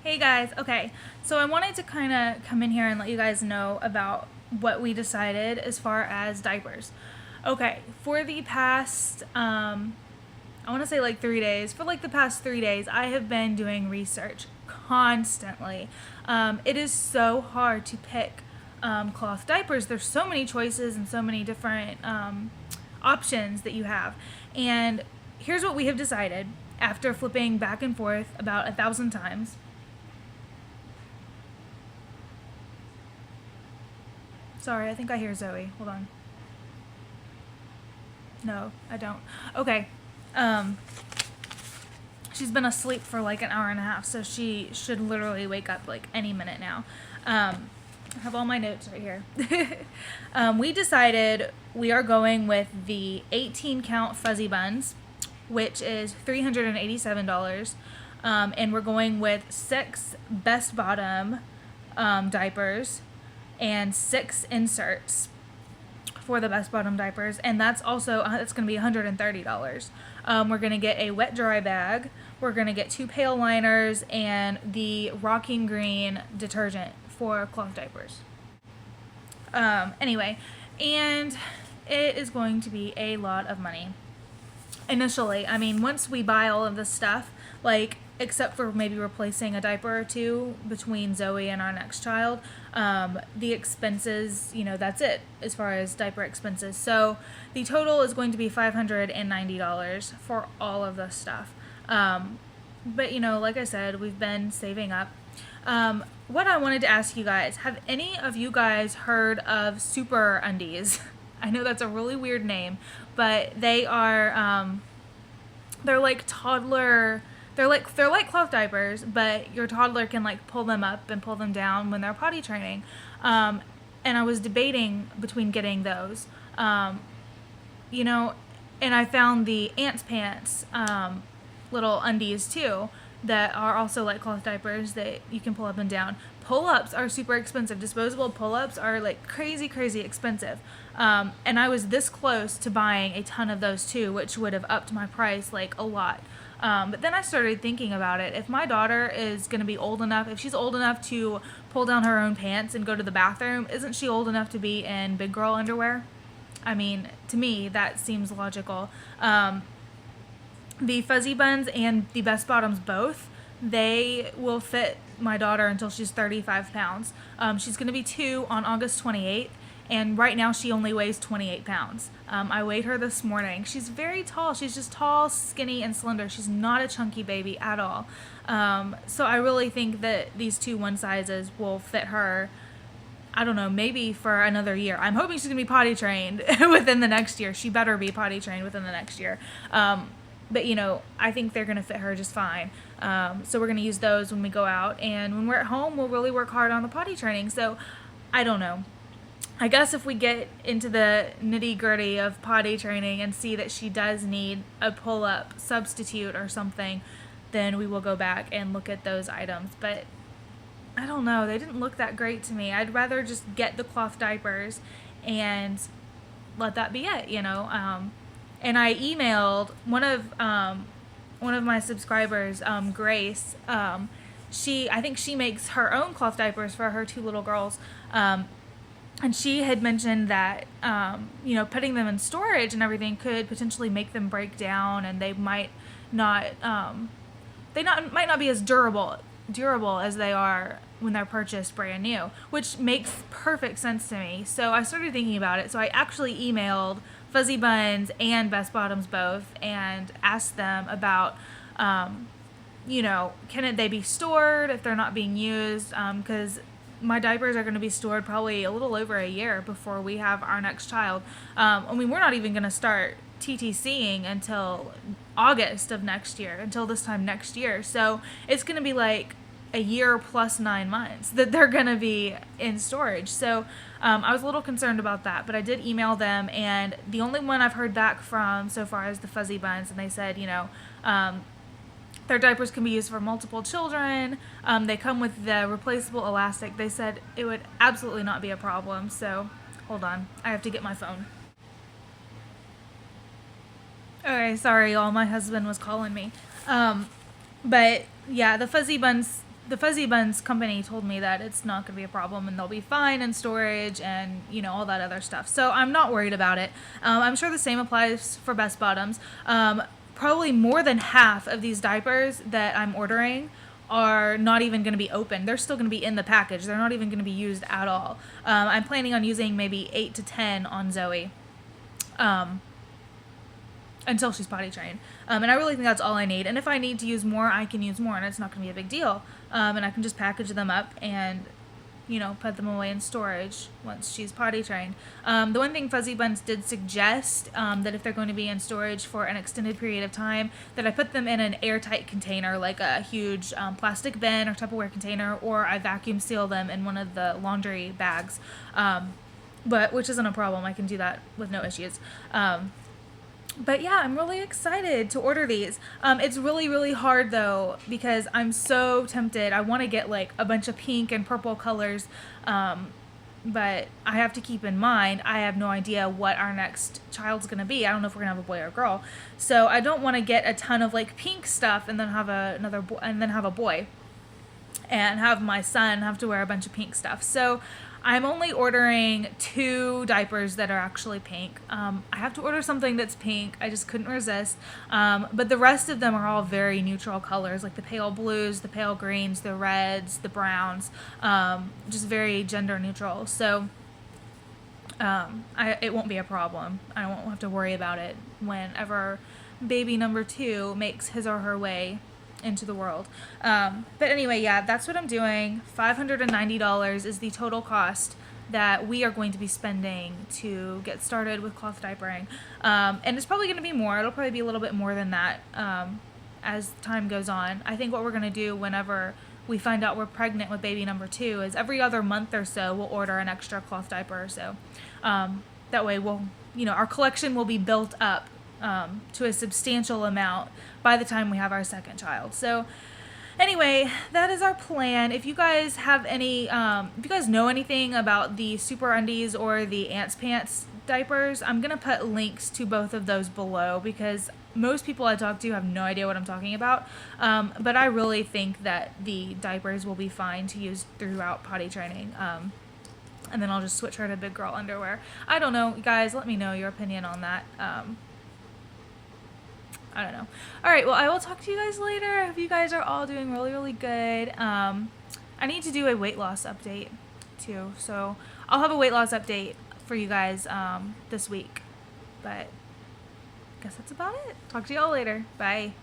Hey guys, okay, so I wanted to kind of come in here and let you guys know about what we decided as far as diapers. Okay, for the past, I want to say like 3 days, for like the past 3 days, I have been doing research constantly. It is so hard to pick cloth diapers. There's so many choices and so many different options that you have. And here's what we have decided after flipping back and forth about 1,000 times. Sorry, I think I hear Zoe. Hold on. No, I don't. Okay. Um, she's been asleep for like an hour and a half, so she should literally wake up like any minute now. I have all my notes right here. We decided we are going with the 18 count Fuzzi Bunz, which is $387. And we're going with 6 best bottom diapers and 6 inserts for the best bottom diapers, and that's also it's going to be $130. We're going to get a wet dry bag. We're going to get 2 pail liners and the rocking green detergent for cloth diapers. Anyway, and it is going to be a lot of money initially. I mean, once we buy all of this stuff, like except for maybe replacing a diaper or two between Zoe and our next child, the expenses, that's it as far as diaper expenses. So the total is going to be $590 for all of this stuff. But like I said, we've been saving up. What I wanted to ask you guys, have any of you guys heard of Super Undies? I know that's a really weird name, but they are, they're like toddler, they're like cloth diapers, but your toddler can like pull them up and pull them down when they're potty training. And I was debating between getting those, and I found the Ants Pants, little undies too, that are also like cloth diapers that you can pull up and down. Pull-ups are super expensive. Disposable pull-ups are like crazy expensive. And I was this close to buying a ton of those too, which would have upped my price like a lot. But then I started thinking about it. If my daughter is going to be old enough, if she's old enough to pull down her own pants and go to the bathroom, isn't she old enough to be in big girl underwear? I mean, to me, that seems logical. The Fuzzi Bunz and the Best Bottoms both, they will fit my daughter until she's 35 pounds. She's going to be 2 on August 28th, and right now she only weighs 28 pounds. I weighed her this morning. She's very tall. She's just tall, skinny, and slender. She's not a chunky baby at all. So I really think that these 2 one sizes will fit her, I don't know, maybe for another year. I'm hoping she's going to be potty trained within the next year. She better be potty trained within the next year. But I think they're going to fit her just fine. So we're going to use those when we go out. And when we're at home, we'll really work hard on the potty training. So I don't know. I guess if we get into the nitty-gritty of potty training and see that she does need a pull-up substitute or something, then we will go back and look at those items. But I don't know. They didn't look that great to me. I'd rather just get the cloth diapers and let that be it, And I emailed one of my subscribers, Grace. I think she makes her own cloth diapers for her 2 little girls. And she had mentioned that, putting them in storage and everything could potentially make them break down, and they might not be as durable as they are when they're purchased brand new, which makes perfect sense to me. So I started thinking about it. So I actually emailed Fuzzi Bunz and Best Bottoms both and asked them about, can they be stored if they're not being used? Because my diapers are going to be stored probably a little over a year before we have our next child. We're not even going to start TTCing until August of next year, until this time next year. So it's going to be like a year plus 9 months that they're going to be in storage. So I was a little concerned about that, but I did email them, and the only one I've heard back from so far is the Fuzzi Bunz, and they said, their diapers can be used for multiple children. They come with the replaceable elastic. They said it would absolutely not be a problem. So hold on, I have to get my phone. Okay, sorry y'all, my husband was calling me. But yeah, the Fuzzi Bunz the Fuzzy Bunz company told me that it's not going to be a problem and they'll be fine in storage and, you know, all that other stuff. So I'm not worried about it. I'm sure the same applies for Best Bottoms. Probably more than half of these diapers that I'm ordering are not even going to be open. They're still going to be in the package. They're not even going to be used at all. I'm planning on using maybe 8 to 10 on Zoe. Until she's potty trained. And I really think that's all I need. And if I need to use more, I can use more, and it's not going to be a big deal. And I can just package them up and, you know, put them away in storage once she's potty trained. The one thing Fuzzy Bunz did suggest, that if they're going to be in storage for an extended period of time, that I put them in an airtight container, like a huge plastic bin or Tupperware container, or I vacuum seal them in one of the laundry bags. But which isn't a problem. I can do that with no issues. But yeah, I'm really excited to order these. It's really, really hard though, because I'm so tempted. I want to get like a bunch of pink and purple colors. But I have to keep in mind, I have no idea what our next child's going to be. I don't know if we're going to have a boy or a girl. So I don't want to get a ton of like pink stuff and then have a boy and have my son have to wear a bunch of pink stuff. So I'm only ordering 2 diapers that are actually pink. I have to order something that's pink. I just couldn't resist. But the rest of them are all very neutral colors, like the pale blues, the pale greens, the reds, the browns, just very gender neutral. So it won't be a problem. I won't have to worry about it whenever baby number 2 makes his or her way into the world. But anyway, yeah, that's what I'm doing. $590 is the total cost that we are going to be spending to get started with cloth diapering. And it's probably going to be more. It'll probably be a little bit more than that as time goes on. I think what we're going to do whenever we find out we're pregnant with baby number 2 is every other month or so we'll order an extra cloth diaper or so. That way we'll, you know, our collection will be built up to a substantial amount by the time we have our second child. So anyway, that is our plan. If you guys have any, if you guys know anything about the Super Undies or the Ants Pants diapers, I'm going to put links to both of those below because most people I talk to have no idea what I'm talking about. But I really think that the diapers will be fine to use throughout potty training. And then I'll just switch her to big girl underwear. I don't know, guys, let me know your opinion on that. I don't know. All right, well, I will talk to you guys later. I hope you guys are all doing really, really good. I need to do a weight loss update, too. So I'll have a weight loss update for you guys this week. But I guess that's about it. Talk to you all later. Bye.